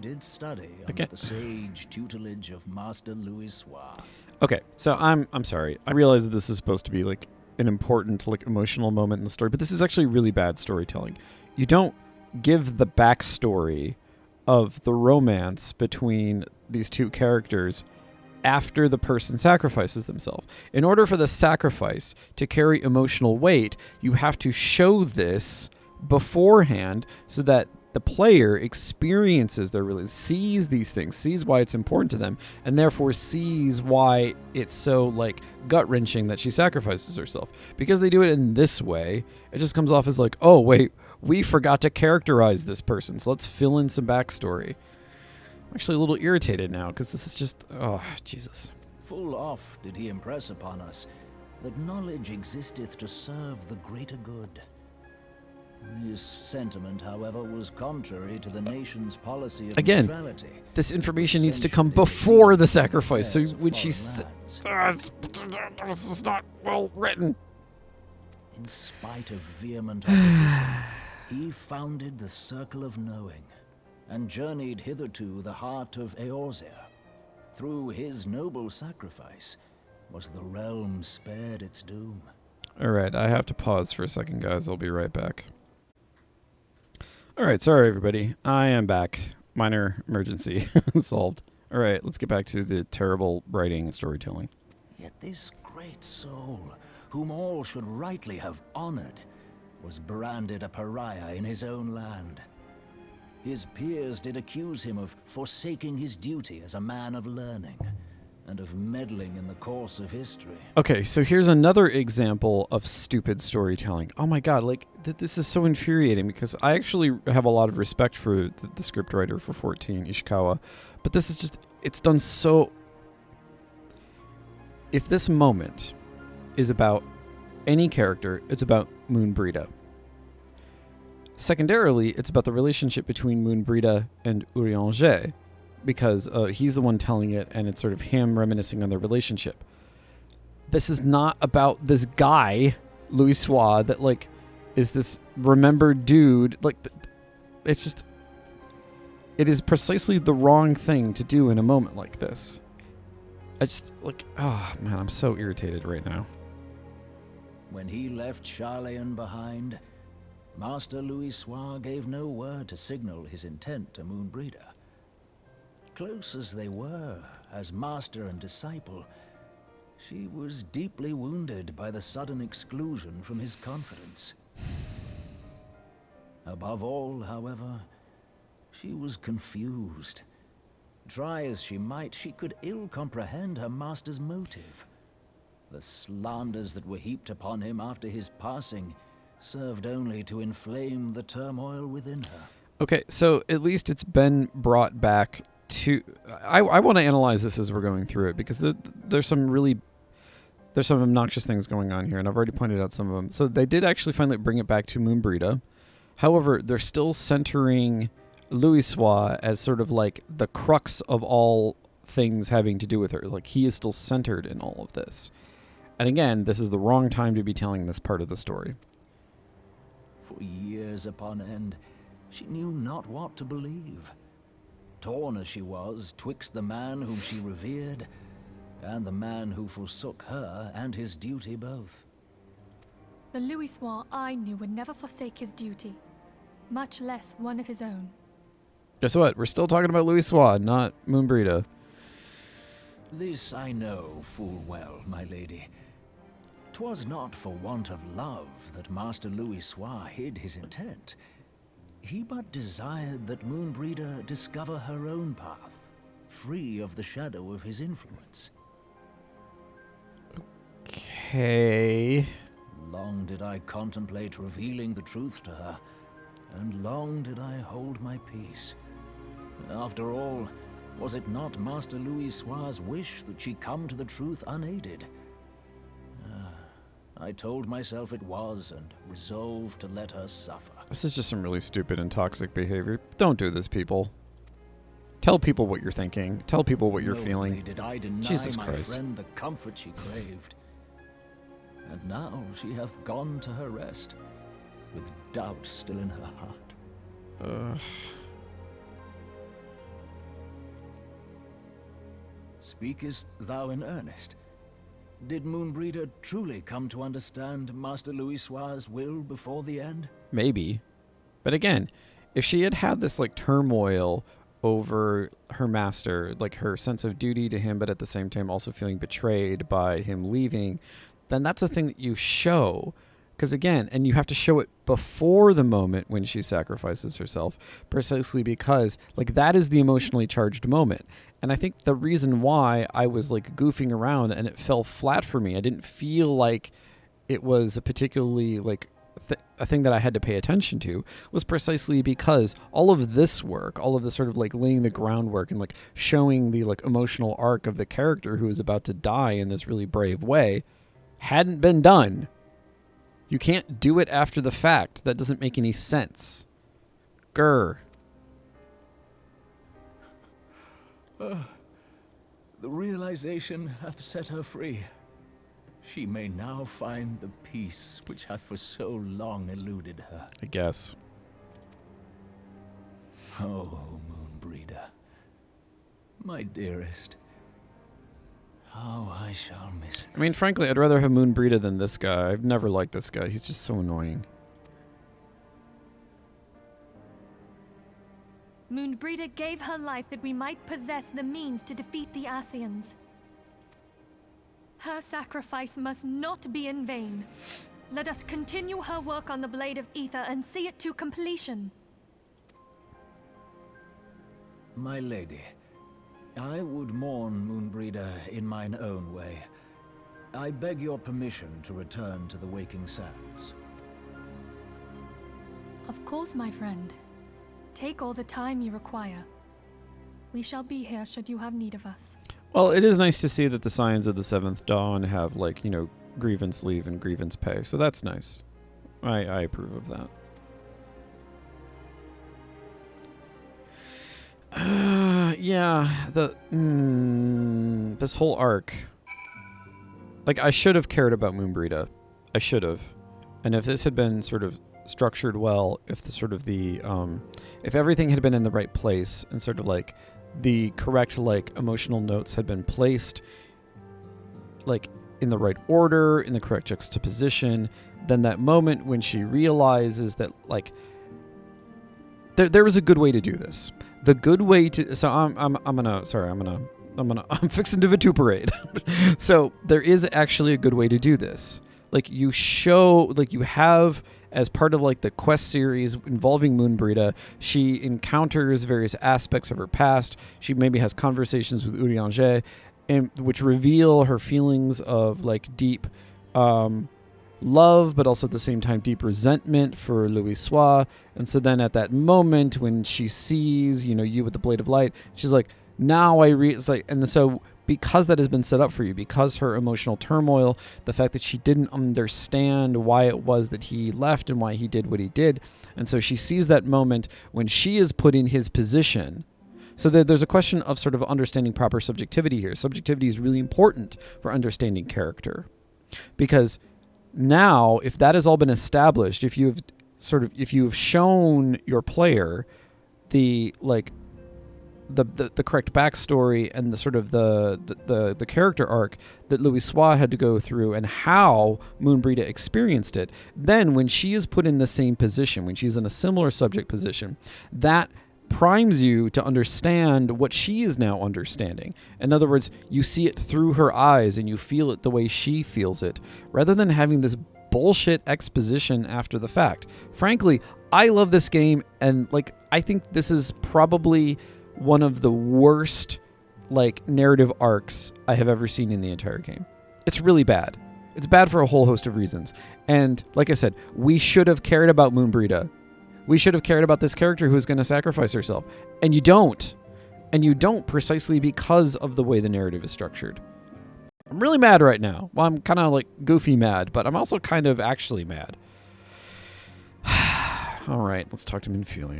did study under the sage tutelage of Master Louis. Okay, so I'm sorry. I realize that this is supposed to be like an important, like, emotional moment in the story, but this is actually really bad storytelling. You don't give the backstory of the romance between these two characters after the person sacrifices themselves. In order for the sacrifice to carry emotional weight, you have to show this beforehand so that the player experiences their relationship, sees these things, sees why it's important to them, and therefore sees why it's so, like, gut-wrenching that she sacrifices herself. Because they do it in this way, it just comes off as like, oh, wait, we forgot to characterize this person, so let's fill in some backstory. I'm actually a little irritated now, because this is just, oh, Jesus. Full oft did he impress upon us that knowledge existeth to serve the greater good. His sentiment, however, was contrary to the nation's policy of neutrality. This information needs to come before the sacrifice, so when she says, this is not well written. In spite of vehement opposition, he founded the Circle of Knowing, and journeyed hitherto the heart of Eorzea. Through his noble sacrifice was the realm spared its doom. Alright, I have to pause for a second, guys. I'll be right back. Alright, sorry everybody. I am back. Minor emergency solved. Alright, let's get back to the terrible writing and storytelling. Yet this great soul, whom all should rightly have honored, was branded a pariah in his own land. His peers did accuse him of forsaking his duty as a man of learning, and of meddling in the course of history. Okay, so here's another example of stupid storytelling. Oh my god, like, this is so infuriating, because I actually have a lot of respect for the scriptwriter for 14, Ishikawa, but this is just, it's done so... If this moment is about any character, it's about Moonbrita. Secondarily, it's about the relationship between Moonbrita and Urianger, because he's the one telling it, and it's sort of him reminiscing on their relationship. This is not about this guy, Louis Soir, that, like, is this remembered dude. Like, it's just... It is precisely the wrong thing to do in a moment like this. I just, like... Oh, man, I'm so irritated right now. When he left Charlayan behind, Master Louis Soir gave no word to signal his intent to Moonbrita. Close as they were, as master and disciple, she was deeply wounded by the sudden exclusion from his confidence. Above all, however, she was confused. Try as she might, she could ill comprehend her master's motive. The slanders that were heaped upon him after his passing served only to inflame the turmoil within her. Okay, so at least it's been brought back to... I want to analyze this as we're going through it, because there's some obnoxious things going on here, and I've already pointed out some of them. So they did actually finally bring it back to Moonbrita. However, they're still centering Louis Soir as sort of like the crux of all things having to do with her. Like, he is still centered in all of this. And again, this is the wrong time to be telling this part of the story. For years upon end, she knew not what to believe. Torn as she was twixt the man whom she revered, and the man who forsook her and his duty both. The Louis Soir I knew would never forsake his duty, much less one of his own. Guess what? We're still talking about Louis Soir, not Moonbrita. This I know full well, my lady. 'Twas not for want of love that Master Louis Soir hid his intent. He but desired that Moonbrita discover her own path, free of the shadow of his influence. Okay. Long did I contemplate revealing the truth to her, and long did I hold my peace. After all, was it not Master Louis Soir's wish that she come to the truth unaided? I told myself it was, and resolved to let her suffer. This is just some really stupid and toxic behavior. Don't do this, people. Tell people what you're thinking. Tell people what you're feeling. Did I deny Jesus my Christ. friend the comfort she craved. And now she hath gone to her rest, with doubt still in her heart. Speakest thou in earnest? Did Moonbreeder truly come to understand Master Louis Soir's will before the end? Maybe. But again, if she had had this like turmoil over her master, like her sense of duty to him, but at the same time also feeling betrayed by him leaving, then that's a thing that you show. Because again, and you have to show it before the moment when she sacrifices herself, precisely because like that is the emotionally charged moment. And I think the reason why I was like goofing around and it fell flat for me, I didn't feel like it was a particularly like a thing that I had to pay attention to, was precisely because all of this work, all of this sort of like laying the groundwork and like showing the like emotional arc of the character who is about to die in this really brave way hadn't been done. You can't do it after the fact. That doesn't make any sense. Grr. The realization hath set her free. She may now find the peace which hath for so long eluded her. I guess. Oh, Moonbreeder, my dearest, how I shall miss thee. I mean, frankly, I'd rather have Moonbreeder than this guy. I've never liked this guy. He's just so annoying. Moonbreeder gave her life that we might possess the means to defeat the Ascians. Her sacrifice must not be in vain. Let us continue her work on the Blade of Ether and see it to completion. My lady, I would mourn Moonbreeder in mine own way. I beg your permission to return to the Waking Sands. Of course, my friend. Take all the time you require. We shall be here should you have need of us. Well, it is nice to see that the Scions of the Seventh Dawn have, like, you know, grievance leave and grievance pay. So that's nice. I approve of that. Yeah, this whole arc. Like, I should have cared about Moonbreeder. I should have. And if this had been sort of structured well, if the sort of the, if everything had been in the right place and sort of like the correct like emotional notes had been placed like in the right order, in the correct juxtaposition, then that moment when she realizes that like there was a good way to do this. The good way to I'm fixing to vituperate. So there is actually a good way to do this. Like you show, like you have as part of like the quest series involving Moonbreeder, she encounters various aspects of her past. She maybe has conversations with Urianger, and which reveal her feelings of like deep love, but also at the same time deep resentment for Louis Soir. And so then at that moment when she sees, you know, you with the Blade of Light, she's like, now it's like, and so because that has been set up for you, because her emotional turmoil, the fact that she didn't understand why it was that he left and why he did what he did, and so she sees that moment when she is put in his position. So there's a question of sort of understanding proper subjectivity here. Subjectivity is really important for understanding character, because now if that has all been established, if you've shown your player the like the correct backstory and the sort of the character arc that Louis Soir had to go through and how Moonbreeder experienced it, then when she is put in the same position, when she's in a similar subject position, that primes you to understand what she is now understanding. In other words, you see it through her eyes and you feel it the way she feels it, rather than having this bullshit exposition after the fact. Frankly, I love this game, and like I think this is probably one of the worst like narrative arcs I have ever seen in the entire game. It's really bad. It's bad for a whole host of reasons. And like I said, we should have cared about Moonbreeder. We should have cared about this character who's going to sacrifice herself. And you don't. And you don't precisely because of the way the narrative is structured. I'm really mad right now. Well, I'm kind of like goofy mad, but I'm also kind of actually mad. All right, let's talk to Minfilia.